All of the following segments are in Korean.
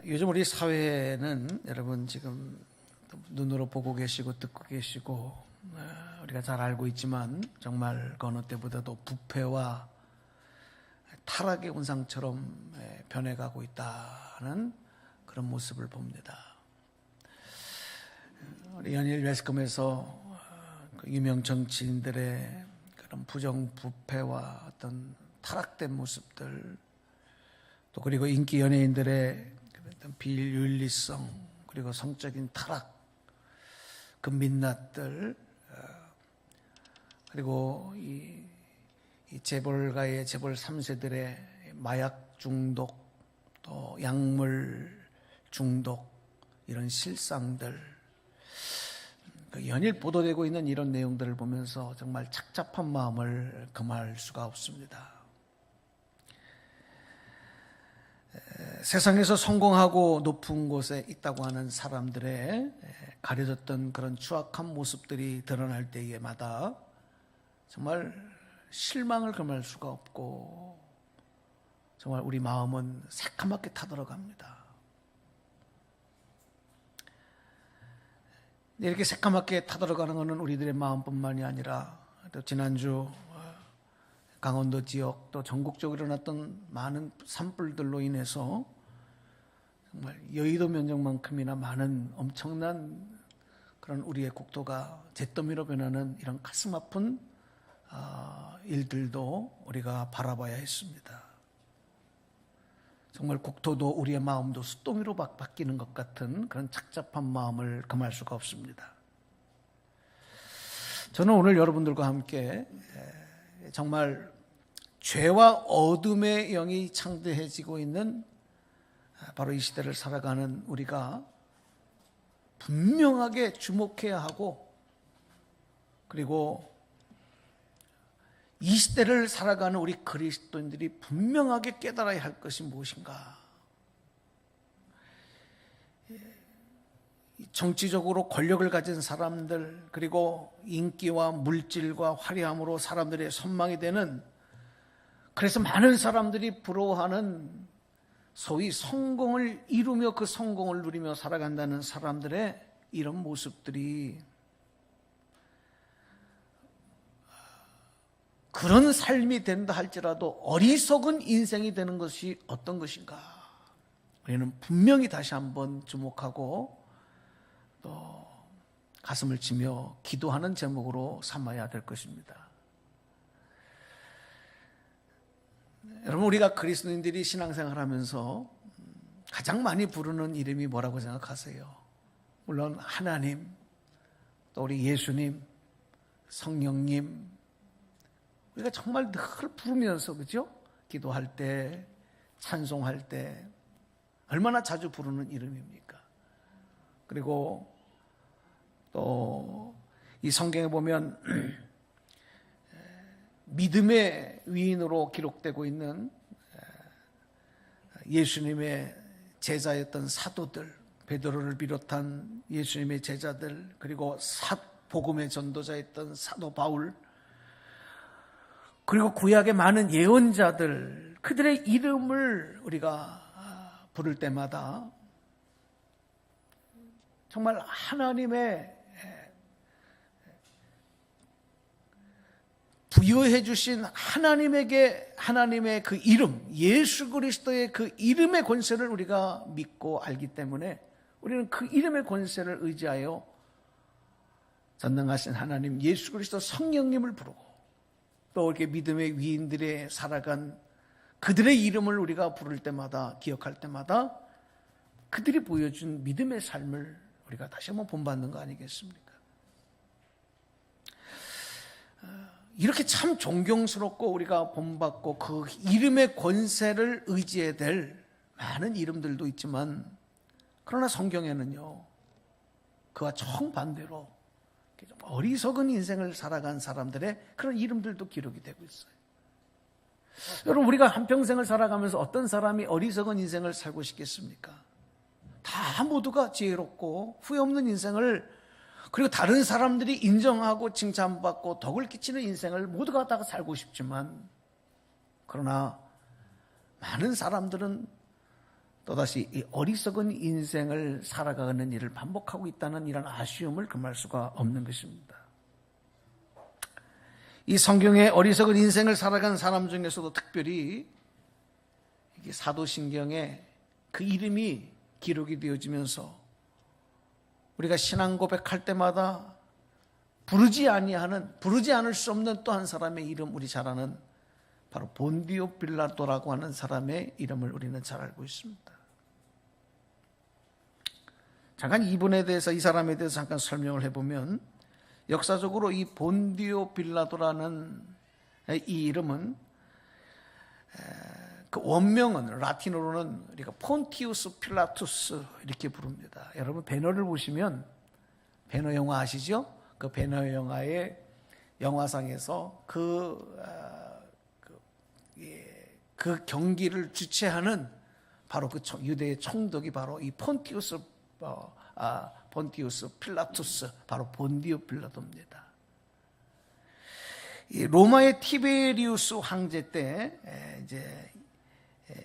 요즘 우리 사회는 여러분 지금 눈으로 보고 계시고 듣고 계시고 우리가 잘 알고 있지만 정말 그 어느 때보다도 부패와 타락의 운상처럼 변해가고 있다는 그런 모습을 봅니다. 우리 연일 매스컴에서 유명 정치인들의 그런 부정부패와 어떤 타락된 모습들, 또 그리고 인기 연예인들의 어떤 비윤리성, 그리고 성적인 타락, 그 민낯들, 그리고 이 재벌가의 재벌 3세들의 마약 중독, 또 약물 중독, 이런 실상들, 연일 보도되고 있는 이런 내용들을 보면서 정말 착잡한 마음을 금할 수가 없습니다. 세상에서 성공하고 높은 곳에 있다고 하는 사람들의 가려졌던 그런 추악한 모습들이 드러날 때마다 정말 실망을 금할 수가 없고 정말 우리 마음은 새카맣게 타들어갑니다. 이렇게 새까맣게 타들어가는 것은 우리들의 마음뿐만이 아니라 또 지난주 강원도 지역 또 전국적으로 일어났던 많은 산불들로 인해서 정말 여의도 면적만큼이나 많은 엄청난 그런 우리의 국토가 잿더미로 변하는 이런 가슴 아픈 일들도 우리가 바라봐야 했습니다. 정말 국토도 우리의 마음도 숫더미로 바뀌는 것 같은 그런 착잡한 마음을 금할 수가 없습니다. 저는 오늘 여러분들과 함께 정말 죄와 어둠의 영이 창대해지고 있는 바로 이 시대를 살아가는 우리가 분명하게 주목해야 하고, 그리고 이 시대를 살아가는 우리 그리스도인들이 분명하게 깨달아야 할 것이 무엇인가. 정치적으로 권력을 가진 사람들, 그리고 인기와 물질과 화려함으로 사람들의 선망이 되는, 그래서 많은 사람들이 부러워하는 소위 성공을 이루며 그 성공을 누리며 살아간다는 사람들의 이런 모습들이 그런 삶이 된다 할지라도 어리석은 인생이 되는 것이 어떤 것인가. 우리는 분명히 다시 한번 주목하고 또 가슴을 치며 기도하는 제목으로 삼아야 될 것입니다. 여러분, 우리가 그리스도인들이 신앙생활을 하면서 가장 많이 부르는 이름이 뭐라고 생각하세요? 물론 하나님, 또 우리 예수님, 성령님, 우리가 정말 늘 부르면서, 그죠? 기도할 때, 찬송할 때 얼마나 자주 부르는 이름입니까? 그리고 또 이 성경에 보면 믿음의 위인으로 기록되고 있는 예수님의 제자였던 사도들, 베드로를 비롯한 예수님의 제자들, 그리고 복음의 전도자였던 사도 바울, 그리고 구약의 많은 예언자들, 그들의 이름을 우리가 부를 때마다 정말 하나님의 부여해 주신 하나님의 그 이름, 예수 그리스도의 그 이름의 권세를 우리가 믿고 알기 때문에 우리는 그 이름의 권세를 의지하여 전능하신 하나님 예수 그리스도 성령님을 부르고, 또 이렇게 믿음의 위인들의 살아간 그들의 이름을 우리가 부를 때마다, 기억할 때마다 그들이 보여준 믿음의 삶을 우리가 다시 한번 본받는 거 아니겠습니까? 이렇게 참 존경스럽고 우리가 본받고 그 이름의 권세를 의지해야 될 많은 이름들도 있지만, 그러나 성경에는요, 그와 정반대로 좀 어리석은 인생을 살아간 사람들의 그런 이름들도 기록이 되고 있어요. 여러분, 우리가 한평생을 살아가면서 어떤 사람이 어리석은 인생을 살고 싶겠습니까? 다 모두가 지혜롭고 후회 없는 인생을, 그리고 다른 사람들이 인정하고 칭찬받고 덕을 끼치는 인생을 모두가 다 살고 싶지만, 그러나 많은 사람들은 또다시 이 어리석은 인생을 살아가는 일을 반복하고 있다는 이런 아쉬움을 금할 수가 없는 것입니다. 이 성경의 어리석은 인생을 살아간 사람 중에서도 특별히 이게 사도신경에 그 이름이 기록이 되어지면서 우리가 신앙 고백할 때마다 부르지 않을 수 없는 또 한 사람의 이름, 우리 잘 아는 바로 본디오 빌라도라고 하는 사람의 이름을 우리는 잘 알고 있습니다. 잠깐 이분에 대해서, 이 사람에 대해서 잠깐 설명을 해보면, 역사적으로 이 본디오 빌라도라는 이 이름은 그 원명은 라틴어로는 우리가 폰티우스 필라투스 이렇게 부릅니다. 여러분 배너를 보시면, 배너 영화 아시죠? 그 배너 영화의 영화상에서 그 경기를 주최하는 바로 그 유대의 총독이 바로 이 폰티우스 필라투스, 바로 본디오 빌라도입니다. 이 로마의 티베리우스 황제 때 이제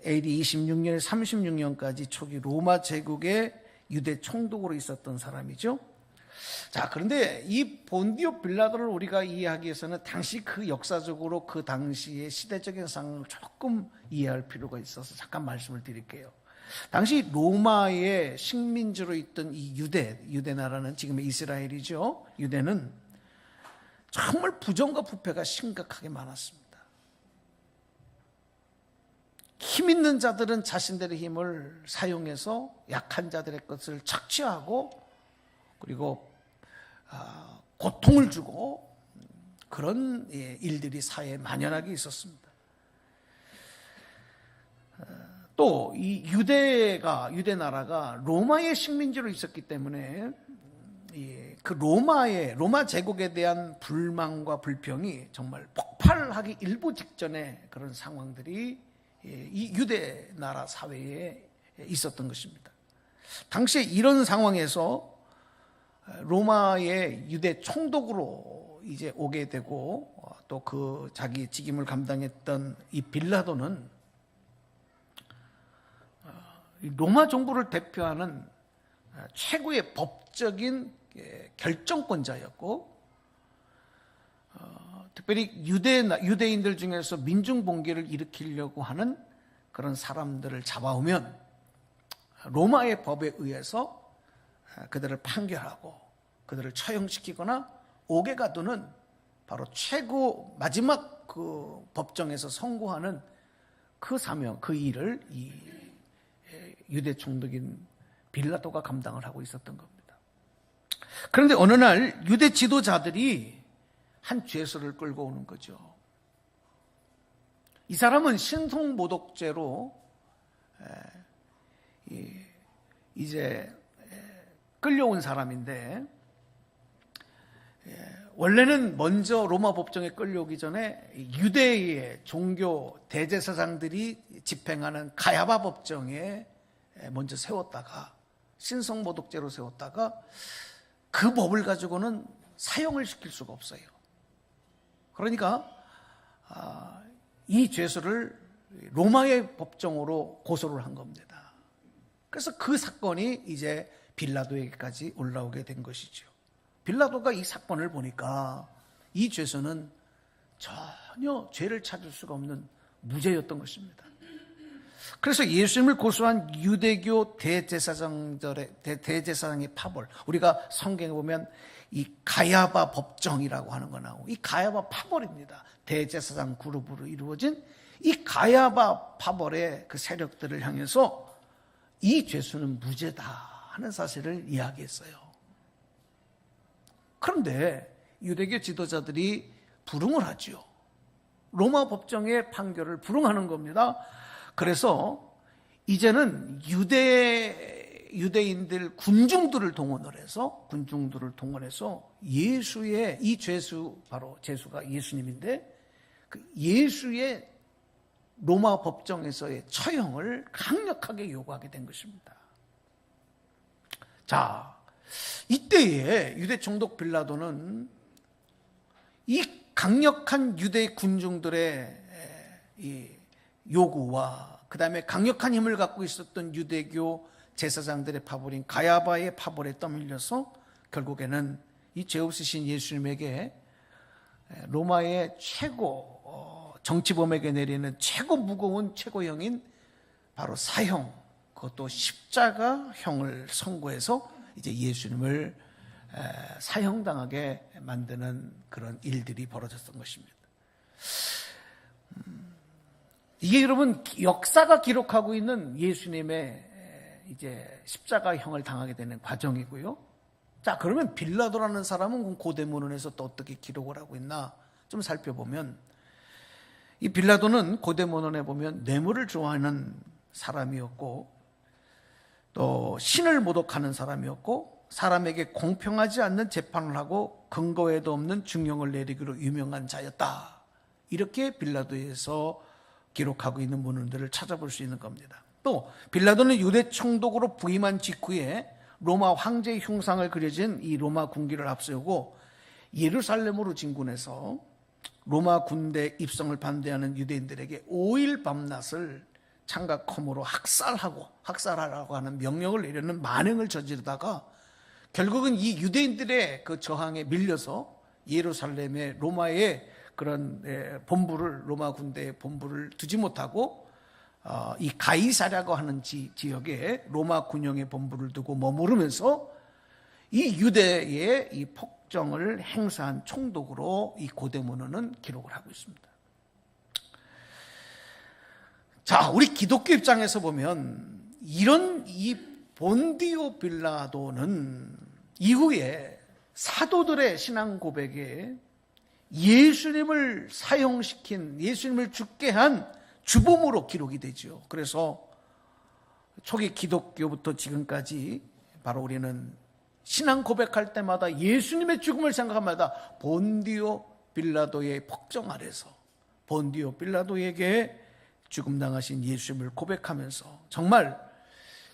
AD 26년에 36년까지 초기 로마 제국의 유대 총독으로 있었던 사람이죠. 자, 그런데 이 본디오 빌라도를 우리가 이해하기 위해서는 당시 그 역사적으로 그 당시의 시대적인 상황을 조금 이해할 필요가 있어서 잠깐 말씀을 드릴게요. 당시 로마의 식민지로 있던 이 유대 나라는 지금의 이스라엘이죠. 유대는 정말 부정과 부패가 심각하게 많았습니다. 힘 있는 자들은 자신들의 힘을 사용해서 약한 자들의 것을 착취하고, 그리고 고통을 주고, 그런 일들이 사회에 만연하게 있었습니다. 또 이 유대 나라가 로마의 식민지로 있었기 때문에 그 로마 제국에 대한 불만과 불평이 정말 폭발하기 일보 직전에 그런 상황들이 이 유대 나라 사회에 있었던 것입니다. 당시에 이런 상황에서 로마의 유대 총독으로 이제 오게 되고, 또 그 자기 직임을 감당했던 이 빌라도는 로마 정부를 대표하는 최고의 법적인 결정권자였고, 특별히 유대인들 중에서 민중봉기를 일으키려고 하는 그런 사람들을 잡아오면 로마의 법에 의해서 그들을 판결하고 그들을 처형시키거나 옥에 가두는 바로 최고 마지막 그 법정에서 선고하는 그 사명, 그 일을 이 유대 총독인 빌라도가 감당을 하고 있었던 겁니다. 그런데 어느 날 유대 지도자들이 한 죄수를 끌고 오는 거죠. 이 사람은 신성모독죄로 이제 끌려온 사람인데, 원래는 먼저 로마 법정에 끌려오기 전에 유대의 종교 대제사장들이 집행하는 가야바 법정에 먼저 세웠다가, 신성모독죄로 세웠다가, 그 법을 가지고는 사형을 시킬 수가 없어요. 그러니까 이 죄수를 로마의 법정으로 고소를 한 겁니다. 그래서 그 사건이 이제 빌라도에게까지 올라오게 된 것이죠. 빌라도가 이 사건을 보니까 이 죄수는 전혀 죄를 찾을 수가 없는 무죄였던 것입니다. 그래서 예수님을 고소한 유대교 대제사장의 파벌, 우리가 성경에 보면 이 가야바 법정이라고 하는 거 나오고, 이 가야바 파벌입니다. 대제사장 그룹으로 이루어진 이 가야바 파벌의 그 세력들을 향해서 이 죄수는 무죄다 하는 사실을 이야기했어요. 그런데 유대교 지도자들이 불응을 하죠. 로마 법정의 판결을 불응하는 겁니다. 그래서 이제는 유대인들 군중들을 동원을 해서 예수의, 이 죄수, 바로 죄수가 예수님인데, 그 예수의 로마 법정에서의 처형을 강력하게 요구하게 된 것입니다. 자, 이때에 유대 총독 빌라도는 이 강력한 유대 군중들의 이 요구와 그 다음에 강력한 힘을 갖고 있었던 유대교 제사장들의 파벌인 가야바의 파벌에 떠밀려서 결국에는 이 죄 없으신 예수님에게 로마의 최고 정치범에게 내리는 최고 무거운 최고형인 바로 사형, 그것도 십자가형을 선고해서 이제 예수님을 사형당하게 만드는 그런 일들이 벌어졌던 것입니다. 이게 여러분 역사가 기록하고 있는 예수님의 이제 십자가형을 당하게 되는 과정이고요. 자, 그러면 빌라도라는 사람은 고대문헌에서 또 어떻게 기록을 하고 있나 좀 살펴보면, 이 빌라도는 고대문헌에 보면 뇌물을 좋아하는 사람이었고 또 신을 모독하는 사람이었고 사람에게 공평하지 않는 재판을 하고 근거에도 없는 중형을 내리기로 유명한 자였다. 이렇게 빌라도에서 기록하고 있는 문헌들을 찾아볼 수 있는 겁니다. 또 빌라도는 유대 총독으로 부임한 직후에 로마 황제의 흉상을 그려진 이 로마 군기를 앞세우고 예루살렘으로 진군해서 로마 군대 입성을 반대하는 유대인들에게 5일 밤낮을 창각함으로 학살하라고 하는 명령을 내리는 만행을 저지르다가 결국은 이 유대인들의 그 저항에 밀려서 예루살렘의 로마의 그런 본부를, 로마 군대의 본부를 두지 못하고 이 가이사랴고 하는 지역에 로마 군영의 본부를 두고 머무르면서 이 유대의 이 폭정을 행사한 총독으로 이 고대문헌은 기록을 하고 있습니다. 자, 우리 기독교 입장에서 보면 이런 이 본디오 빌라도는 이후에 사도들의 신앙 고백에 예수님을 사형시킨, 예수님을 죽게 한 주범으로 기록이 되죠. 그래서 초기 기독교부터 지금까지 바로 우리는 신앙 고백할 때마다 예수님의 죽음을 생각하마다 본디오 빌라도의 폭정 아래서 본디오 빌라도에게 죽음당하신 예수님을 고백하면서 정말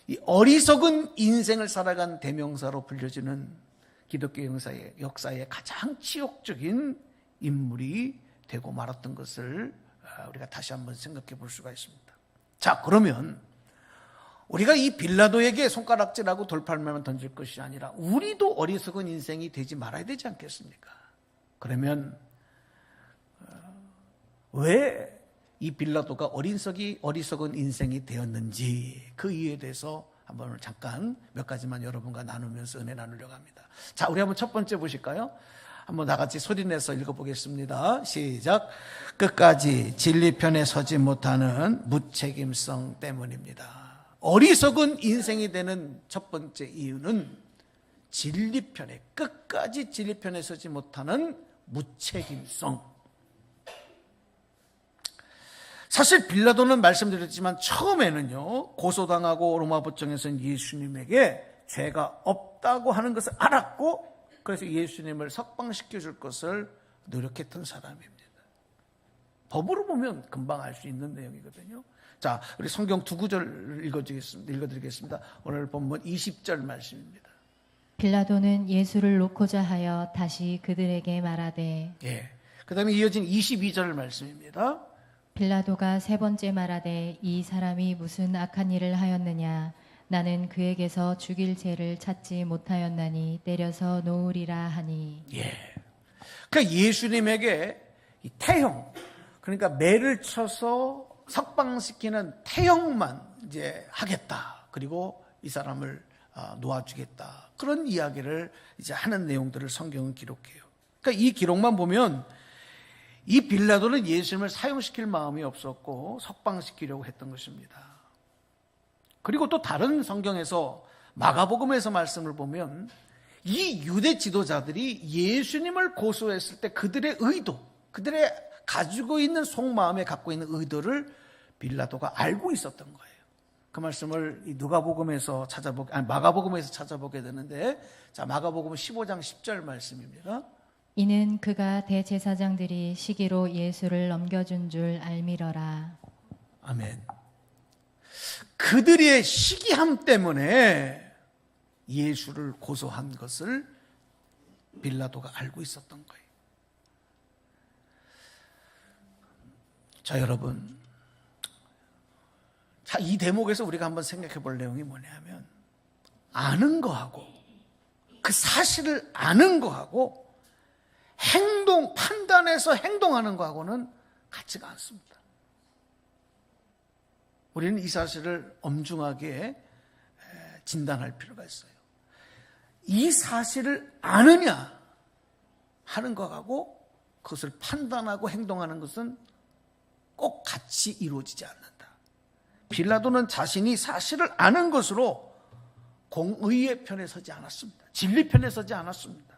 이 어리석은 인생을 살아간 대명사로 불려지는 기독교 역사의 가장 치욕적인 인물이 되고 말았던 것을 우리가 다시 한번 생각해 볼 수가 있습니다. 자, 그러면 우리가 이 빌라도에게 손가락질하고 돌팔매만 던질 것이 아니라 우리도 어리석은 인생이 되지 말아야 되지 않겠습니까? 그러면 왜 이 빌라도가 어리석은 인생이 되었는지 그 이유에 대해서 한번 잠깐 몇 가지만 여러분과 나누면서 은혜 나누려고 합니다. 자, 우리 한번 첫 번째 보실까요? 한번 다 같이 소리내서 읽어보겠습니다. 시작. 끝까지 진리편에 서지 못하는 무책임성 때문입니다. 어리석은 인생이 되는 첫 번째 이유는 끝까지 진리편에 서지 못하는 무책임성. 사실 빌라도는 말씀드렸지만 처음에는요, 고소당하고 로마 법정에서는 예수님에게 죄가 없다고 하는 것을 알았고 그래서 예수님을 석방시켜 줄 것을 노력했던 사람입니다. 법으로 보면 금방 알 수 있는 내용이거든요. 자, 우리 성경 두 구절 읽어드리겠습니다. 오늘 본문 20절 말씀입니다. 빌라도는 예수를 놓고자 하여 다시 그들에게 말하되, 그 다음에 이어진 22절 말씀입니다. 빌라도가 세 번째 말하되, 이 사람이 무슨 악한 일을 하였느냐? 나는 그에게서 죽일 죄를 찾지 못하였나니 때려서 놓으리라 하니. 그러니까 예수님에게 이 태형, 그러니까 매를 쳐서 석방시키는 태형만 이제 하겠다. 그리고 이 사람을 놓아주겠다. 그런 이야기를 이제 하는 내용들을 성경은 기록해요. 그러니까 이 기록만 보면 이 빌라도는 예수님을 사형시킬 마음이 없었고 석방시키려고 했던 것입니다. 그리고 또 다른 성경에서 마가복음에서 말씀을 보면 이 유대 지도자들이 예수님을 고소했을 때 그들의 의도, 그들의 가지고 있는 속마음에 갖고 있는 의도를 빌라도가 알고 있었던 거예요. 그 말씀을 마가복음에서 찾아보게 되는데, 자, 마가복음 15장 10절 말씀입니다. 이는 그가 대제사장들이 시기로 예수를 넘겨준 줄 알미러라. 아멘. 그들의 시기함 때문에 예수를 고소한 것을 빌라도가 알고 있었던 거예요. 자, 여러분, 자, 이 대목에서 우리가 한번 생각해 볼 내용이 뭐냐면, 아는 거하고 그 사실을 아는 거하고 판단해서 행동하는 거하고는 같지가 않습니다. 우리는 이 사실을 엄중하게 진단할 필요가 있어요. 이 사실을 아느냐 하는 것하고 그것을 판단하고 행동하는 것은 꼭 같이 이루어지지 않는다. 빌라도는 자신이 사실을 아는 것으로 공의의 편에 서지 않았습니다. 진리 편에 서지 않았습니다.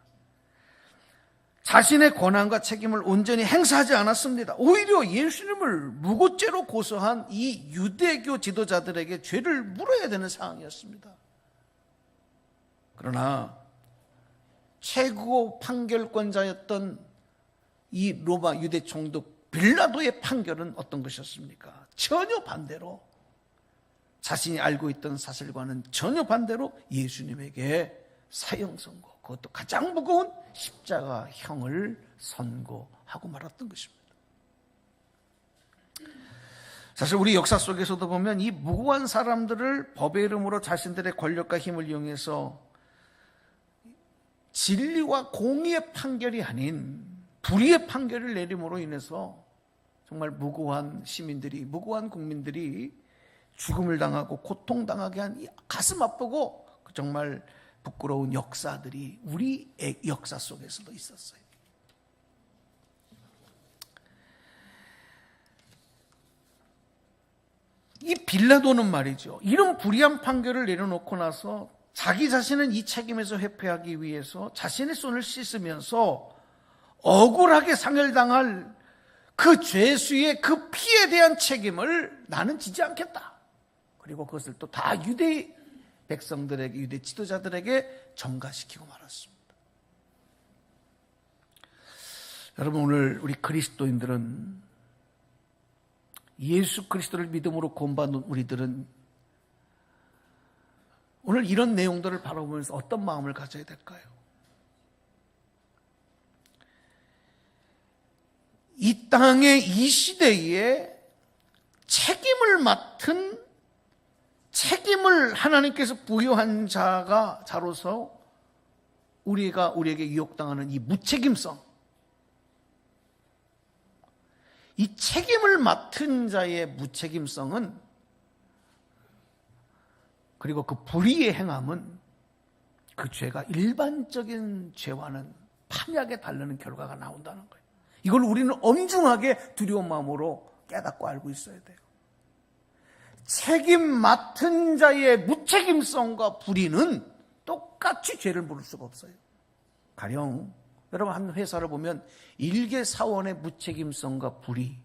자신의 권한과 책임을 온전히 행사하지 않았습니다. 오히려 예수님을 무고죄로 고소한 이 유대교 지도자들에게 죄를 물어야 되는 상황이었습니다. 그러나 최고 판결권자였던 이 로마 유대 총독 빌라도의 판결은 어떤 것이었습니까? 전혀 반대로, 자신이 알고 있던 사실과는 전혀 반대로 예수님에게 사형 선고, 그것도 가장 무거운 십자가형을 선고하고 말았던 것입니다. 사실 우리 역사 속에서도 보면 이 무고한 사람들을 법의 이름으로 자신들의 권력과 힘을 이용해서 진리와 공의의 판결이 아닌 불의의 판결을 내림으로 인해서 정말 무고한 시민들이, 무고한 국민들이 죽음을 당하고 고통당하게 한 가슴 아프고 정말 부끄러운 역사들이 우리의 역사 속에서도 있었어요. 이 빌라도는 말이죠, 이런 불의한 판결을 내려놓고 나서 자기 자신은 이 책임에서 회피하기 위해서 자신의 손을 씻으면서 억울하게 상혈당할 그 죄수의 그 피에 대한 책임을 나는 지지 않겠다. 그리고 그것을 또 다 유대 백성들에게, 유대 지도자들에게 전가시키고 말았습니다. 여러분, 오늘 우리 그리스도인들은, 예수 그리스도를 믿음으로 구원받는 우리들은 오늘 이런 내용들을 바라보면서 어떤 마음을 가져야 될까요? 이 땅의 이 시대에 책임을 하나님께서 부여한 자로서 우리에게 유혹당하는 이 무책임성, 이 책임을 맡은 자의 무책임성은, 그리고 그 불의의 행함은 그 죄가 일반적인 죄와는 판약에 다르는 결과가 나온다는 거예요. 이걸 우리는 엄중하게 두려운 마음으로 깨닫고 알고 있어야 돼요. 책임 맡은 자의 무책임성과 불의는 똑같이 죄를 물을 수가 없어요. 가령 여러분, 한 회사를 보면 일개 사원의 무책임성과 불의,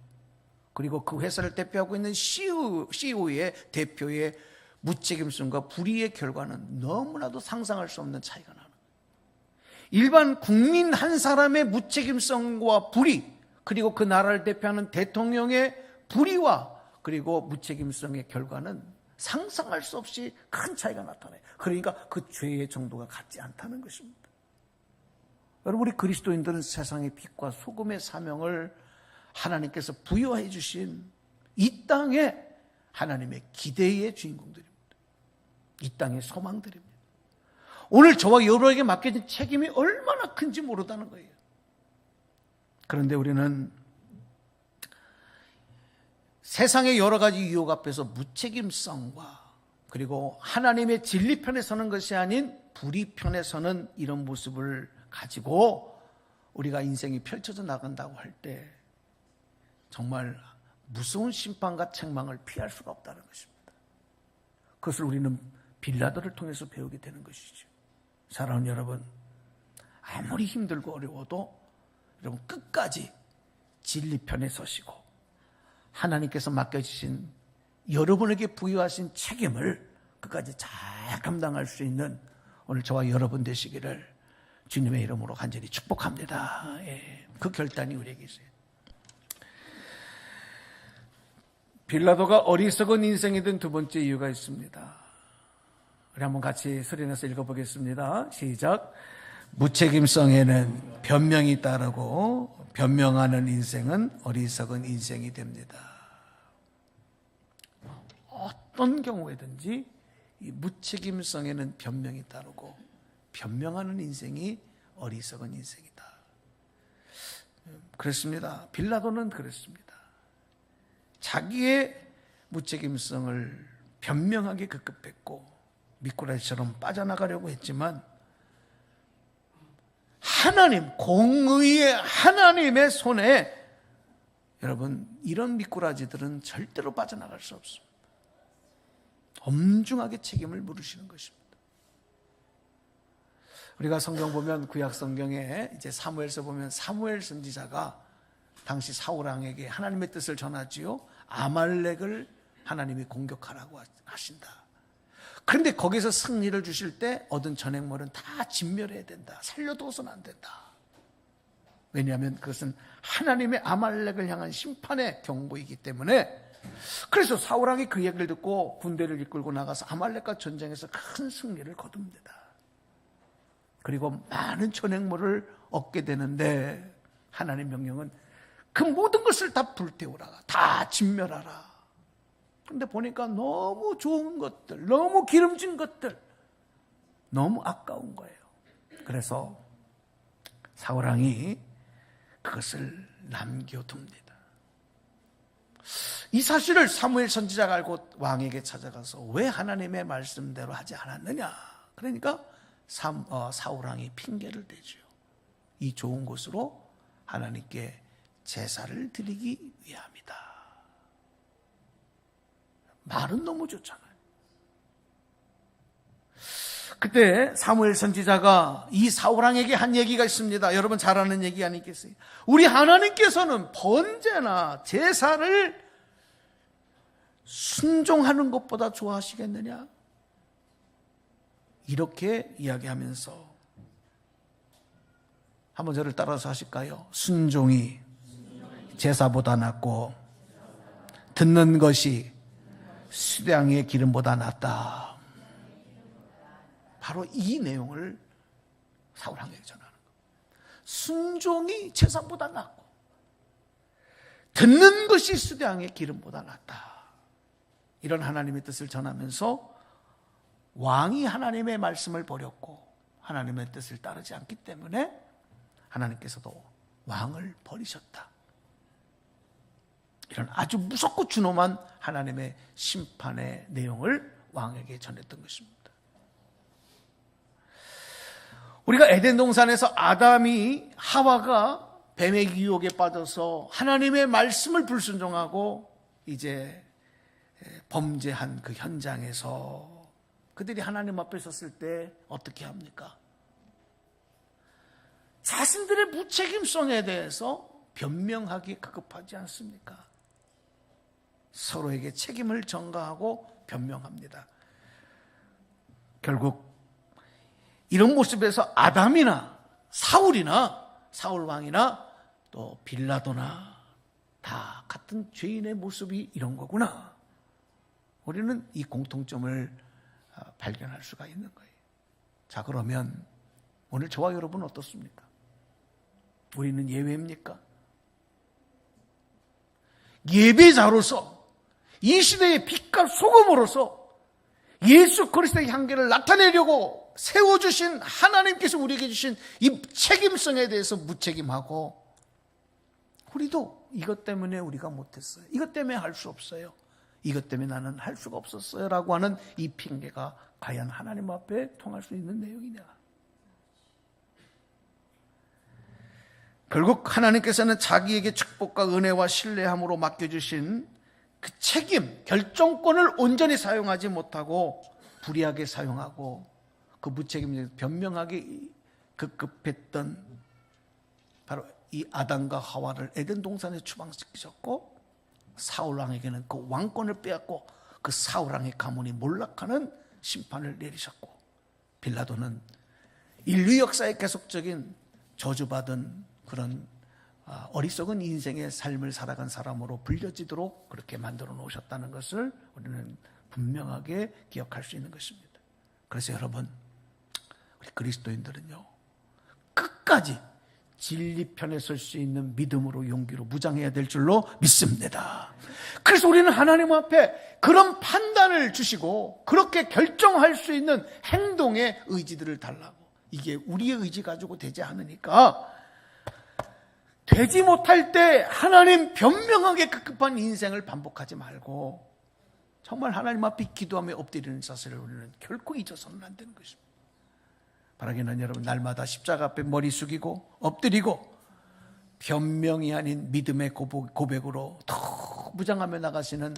그리고 그 회사를 대표하고 있는 CEO의 대표의 무책임성과 불의의 결과는 너무나도 상상할 수 없는 차이가 나는 거예요. 일반 국민 한 사람의 무책임성과 불의, 그리고 그 나라를 대표하는 대통령의 불의와 그리고 무책임성의 결과는 상상할 수 없이 큰 차이가 나타나요. 그러니까 그 죄의 정도가 같지 않다는 것입니다. 여러분, 우리 그리스도인들은 세상의 빛과 소금의 사명을 하나님께서 부여해 주신 이 땅에 하나님의 기대의 주인공들입니다. 이 땅의 소망들입니다. 오늘 저와 여러에게 맡겨진 책임이 얼마나 큰지 모르다는 거예요. 그런데 우리는 세상의 여러 가지 유혹 앞에서 무책임성과 그리고 하나님의 진리 편에 서는 것이 아닌 불의 편에 서는 이런 모습을 가지고 우리가 인생이 펼쳐져 나간다고 할 때 정말 무서운 심판과 책망을 피할 수가 없다는 것입니다. 그것을 우리는 빌라도를 통해서 배우게 되는 것이죠. 사랑하는 여러분, 아무리 힘들고 어려워도 여러분 끝까지 진리 편에 서시고 하나님께서 맡겨주신, 여러분에게 부여하신 책임을 끝까지 잘 감당할 수 있는 오늘 저와 여러분 되시기를 주님의 이름으로 간절히 축복합니다. 그 결단이 우리에게 있어요. 빌라도가 어리석은 인생이 된 두 번째 이유가 있습니다. 우리 한번 같이 소리내서 읽어보겠습니다. 시작. 무책임성에는 변명이 따르고 변명하는 인생은 어리석은 인생이 됩니다. 어떤 경우에든지 이 무책임성에는 변명이 따르고 변명하는 인생이 어리석은 인생이다. 그렇습니다. 빌라도는 그랬습니다. 자기의 무책임성을 변명하게 급급했고 미꾸라지처럼 빠져나가려고 했지만 하나님, 공의의 하나님의 손에 여러분 이런 미꾸라지들은 절대로 빠져나갈 수 없습니다. 엄중하게 책임을 물으시는 것입니다. 우리가 성경 보면 구약 성경에 이제 사무엘서 보면 사무엘 선지자가 당시 사울 왕에게 하나님의 뜻을 전하지요. 아말렉을 하나님이 공격하라고 하신다. 그런데 거기서 승리를 주실 때 얻은 전행물은 다 진멸해야 된다. 살려두어서는 안 된다. 왜냐하면 그것은 하나님의 아말렉을 향한 심판의 경고이기 때문에 그래서 사울 왕이 그 얘기를 듣고 군대를 이끌고 나가서 아말렉과 전쟁에서 큰 승리를 거둡니다. 그리고 많은 전행물을 얻게 되는데 하나님 명령은 그 모든 것을 다 불태우라. 다 진멸하라. 그런데 보니까 너무 좋은 것들, 너무 기름진 것들, 너무 아까운 거예요. 그래서 사울 왕이 그것을 남겨둡니다. 이 사실을 사무엘 선지자가 알고 왕에게 찾아가서 왜 하나님의 말씀대로 하지 않았느냐. 그러니까 사울 왕이 핑계를 대죠. 이 좋은 곳으로 하나님께 제사를 드리기 위함이다. 말은 너무 좋잖아요. 그때 사무엘 선지자가 이 사울 왕에게 한 얘기가 있습니다. 여러분 잘 아는 얘기 아니겠어요? 우리 하나님께서는 번제나 제사를 순종하는 것보다 좋아하시겠느냐? 이렇게 이야기하면서 한번 저를 따라서 하실까요? 순종이 제사보다 낫고 듣는 것이 수량의 기름보다 낫다. 바로 이 내용을 사울 왕에게 전하는 거예요. 순종이 제사보다 낫고 듣는 것이 수량의 기름보다 낫다. 이런 하나님의 뜻을 전하면서 왕이 하나님의 말씀을 버렸고 하나님의 뜻을 따르지 않기 때문에 하나님께서도 왕을 버리셨다. 이런 아주 무섭고 준엄한 하나님의 심판의 내용을 왕에게 전했던 것입니다. 우리가 에덴 동산에서 아담이 하와가 뱀의 유혹에 빠져서 하나님의 말씀을 불순종하고 이제 범죄한 그 현장에서 그들이 하나님 앞에 섰을 때 어떻게 합니까? 자신들의 무책임성에 대해서 변명하기 급급하지 않습니까? 서로에게 책임을 전가하고 변명합니다. 결국 이런 모습에서 아담이나 사울이나 사울 왕이나 또 빌라도나 다 같은 죄인의 모습이 이런 거구나. 우리는 이 공통점을 발견할 수가 있는 거예요. 자, 그러면 오늘 저와 여러분 어떻습니까? 우리는 예외입니까? 예배자로서 이 시대의 빛과 소금으로서 예수 그리스도의 향기를 나타내려고 세워주신 하나님께서 우리에게 주신 이 책임성에 대해서 무책임하고 우리도 이것 때문에 우리가 못했어요. 이것 때문에 할 수 없어요. 이것 때문에 나는 할 수가 없었어요. 라고 하는 이 핑계가 과연 하나님 앞에 통할 수 있는 내용이냐. 결국 하나님께서는 자기에게 축복과 은혜와 신뢰함으로 맡겨주신 그 책임, 결정권을 온전히 사용하지 못하고 불의하게 사용하고 그 무책임에 변명하게 급급했던 바로 이 아담과 하와를 에덴 동산에 추방시키셨고 사울 왕에게는 그 왕권을 빼앗고 그 사울 왕의 가문이 몰락하는 심판을 내리셨고 빌라도는 인류 역사의 계속적인 저주받은 그런 어리석은 인생의 삶을 살아간 사람으로 불려지도록 그렇게 만들어 놓으셨다는 것을 우리는 분명하게 기억할 수 있는 것입니다. 그래서 여러분, 우리 그리스도인들은요, 끝까지 진리 편에 설 수 있는 믿음으로 용기로 무장해야 될 줄로 믿습니다. 그래서 우리는 하나님 앞에 그런 판단을 주시고 그렇게 결정할 수 있는 행동의 의지들을 달라고. 이게 우리의 의지 가지고 되지 않으니까 되지 못할 때 하나님 변명하게 급급한 인생을 반복하지 말고 정말 하나님 앞에 기도하며 엎드리는 자세를 우리는 결코 잊어서는 안 되는 것입니다. 바라기는 여러분 날마다 십자가 앞에 머리 숙이고 엎드리고 변명이 아닌 믿음의 고백으로 더 무장하며 나가시는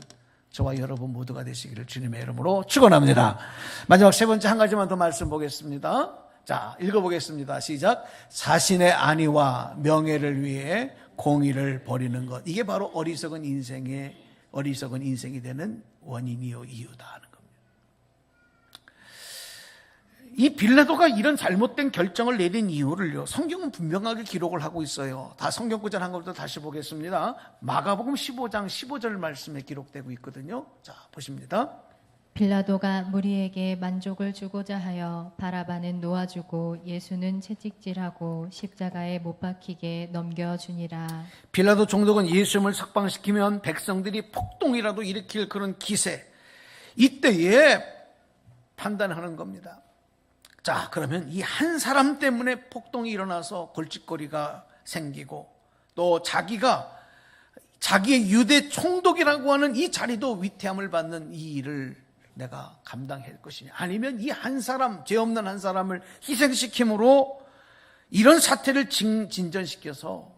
저와 여러분 모두가 되시기를 주님의 이름으로 축원합니다. 마지막 세 번째 한 가지만 더 말씀 보겠습니다. 자, 읽어보겠습니다. 시작. 자신의 안위와 명예를 위해 공의를 버리는 것. 이게 바로 어리석은 인생이 되는 원인이요 이유다 하는 겁니다. 이 빌라도가 이런 잘못된 결정을 내린 이유를요, 성경은 분명하게 기록을 하고 있어요. 다 성경 구절 한 것부터 다시 보겠습니다. 마가복음 15장 15절 말씀에 기록되고 있거든요. 자, 보십니다. 빌라도가 무리에게 만족을 주고자 하여 바라바는 놓아주고 예수는 채찍질하고 십자가에 못 박히게 넘겨주니라. 빌라도 총독은 예수님을 석방시키면 백성들이 폭동이라도 일으킬 그런 기세, 이때에 판단하는 겁니다. 자, 그러면 이 한 사람 때문에 폭동이 일어나서 골칫거리가 생기고 또 자기의 유대 총독이라고 하는 이 자리도 위태함을 받는 이 일을 내가 감당할 것이냐, 아니면 이 한 사람, 죄 없는 한 사람을 희생시킴으로 이런 사태를 진전시켜서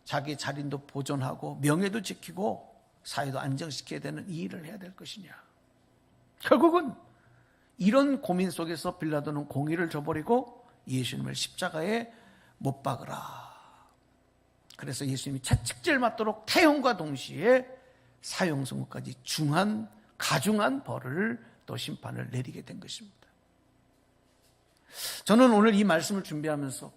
자기 자린도 보존하고 명예도 지키고 사회도 안정시켜야 되는 이 일을 해야 될 것이냐. 결국은 이런 고민 속에서 빌라도는 공의를 저버리고 예수님을 십자가에 못 박으라. 그래서 예수님이 채찍질 맞도록 태형과 동시에 사형선고까지 가중한 벌을 또 심판을 내리게 된 것입니다. 저는 오늘 이 말씀을 준비하면서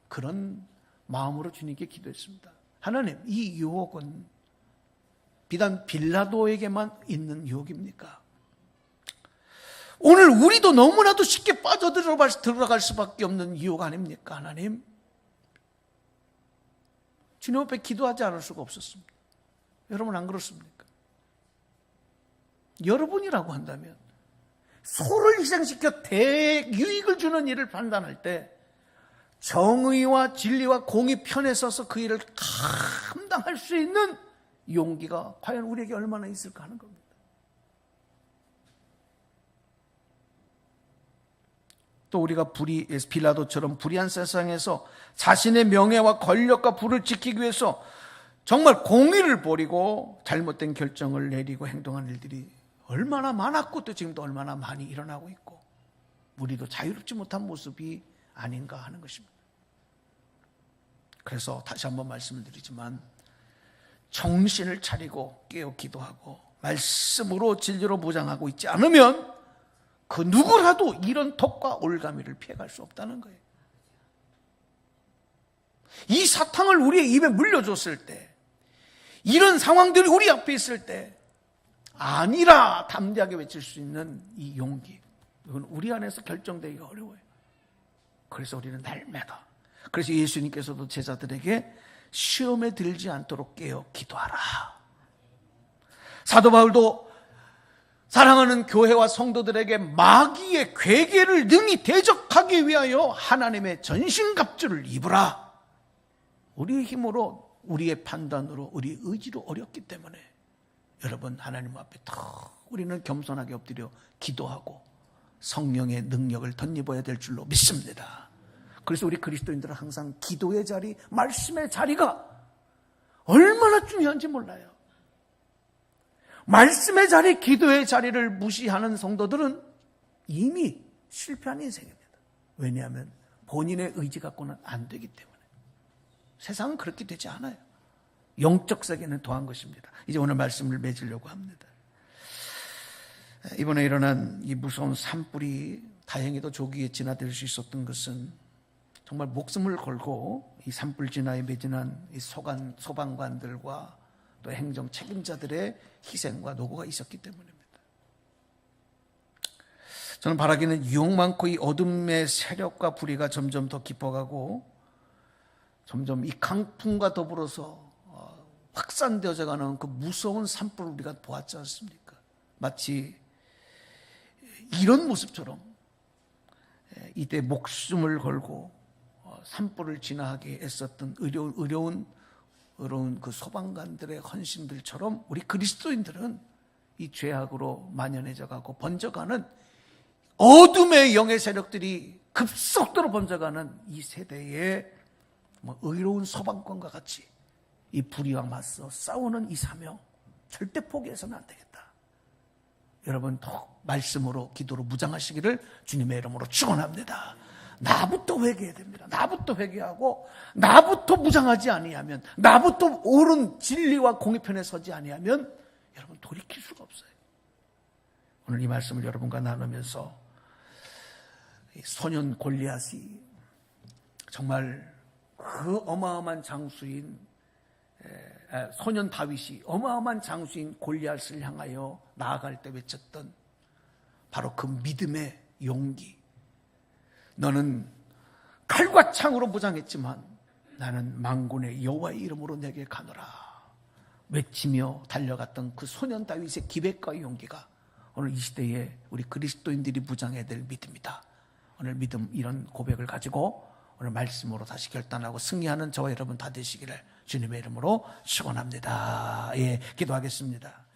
그런 마음으로 주님께 기도했습니다. 하나님, 이 유혹은 비단 빌라도에게만 있는 유혹입니까? 오늘 우리도 너무나도 쉽게 들어갈 수밖에 없는 유혹 아닙니까? 하나님, 주님 앞에 기도하지 않을 수가 없었습니다. 여러분 안 그렇습니까? 여러분이라고 한다면 소를 희생시켜 대유익을 주는 일을 판단할 때 정의와 진리와 공의 편에 서서 그 일을 감당할 수 있는 용기가 과연 우리에게 얼마나 있을까 하는 겁니다. 또 우리가 빌라도처럼 불의한 세상에서 자신의 명예와 권력과 부를 지키기 위해서 정말 공의를 버리고 잘못된 결정을 내리고 행동한 일들이 얼마나 많았고 또 지금도 얼마나 많이 일어나고 있고 우리도 자유롭지 못한 모습이 아닌가 하는 것입니다. 그래서 다시 한번 말씀을 드리지만 정신을 차리고 깨어 기도하고 말씀으로 진리로 무장하고 있지 않으면 그 누구라도 이런 독과 올가미를 피해갈 수 없다는 거예요. 이 사탕을 우리의 입에 물려줬을 때, 이런 상황들이 우리 앞에 있을 때 아니라 담대하게 외칠 수 있는 이 용기, 이건 우리 안에서 결정되기가 어려워요. 그래서 우리는 날마다, 그래서 예수님께서도 제자들에게 시험에 들지 않도록 깨어 기도하라. 사도 바울도 사랑하는 교회와 성도들에게 마귀의 괴계를 능히 대적하기 위하여 하나님의 전신갑주를 입으라. 우리의 힘으로, 우리의 판단으로, 우리의 의지로 어렵기 때문에 여러분 하나님 앞에 더 우리는 겸손하게 엎드려 기도하고 성령의 능력을 덧입어야 될 줄로 믿습니다. 그래서 우리 그리스도인들은 항상 기도의 자리, 말씀의 자리가 얼마나 중요한지 몰라요. 말씀의 자리, 기도의 자리를 무시하는 성도들은 이미 실패한 인생입니다. 왜냐하면 본인의 의지 갖고는 안 되기 때문에. 세상은 그렇게 되지 않아요. 영적 세계는 더한 것입니다. 이제 오늘 말씀을 맺으려고 합니다. 이번에 일어난 이 무서운 산불이 다행히도 조기에 진화될 수 있었던 것은 정말 목숨을 걸고 이 산불 진화에 매진한 이 소방관들과 또 행정 책임자들의 희생과 노고가 있었기 때문입니다. 저는 바라기는 유혹 많고 이 어둠의 세력과 불의가 점점 더 깊어가고 점점 이 강풍과 더불어서 확산되어져 가는 그 무서운 산불을 우리가 보았지 않습니까? 마치 이런 모습처럼 이때 목숨을 걸고 산불을 진화하게 애썼던 의로운 그 소방관들의 헌신들처럼 우리 그리스도인들은 이 죄악으로 만연해져 가고 번져가는 어둠의 영의 세력들이 급속도로 번져가는 이 세대에 의로운 소방관과 같이 이 불의와 맞서 싸우는 이 사명 절대 포기해서는 안 되겠다. 여러분 더욱 말씀으로 기도로 무장하시기를 주님의 이름으로 축원합니다. 나부터 회개해야 됩니다. 나부터 회개하고 나부터 무장하지 아니하면, 나부터 옳은 진리와 공의 편에 서지 아니하면 여러분 돌이킬 수가 없어요. 오늘 이 말씀을 여러분과 나누면서 소년 골리앗이 정말 그 어마어마한 장수인 소년 다윗이 어마어마한 장수인 골리앗을 향하여 나아갈 때 외쳤던 바로 그 믿음의 용기. 너는 칼과 창으로 무장했지만 나는 만군의 여호와의 이름으로 내게 가노라 외치며 달려갔던 그 소년 다윗의 기백과 용기가 오늘 이 시대에 우리 그리스도인들이 무장해야 될 믿음이다. 오늘 믿음 이런 고백을 가지고 오늘 말씀으로 다시 결단하고 승리하는 저와 여러분 다 되시기를 주님의 이름으로 축원합니다. 예, 기도하겠습니다.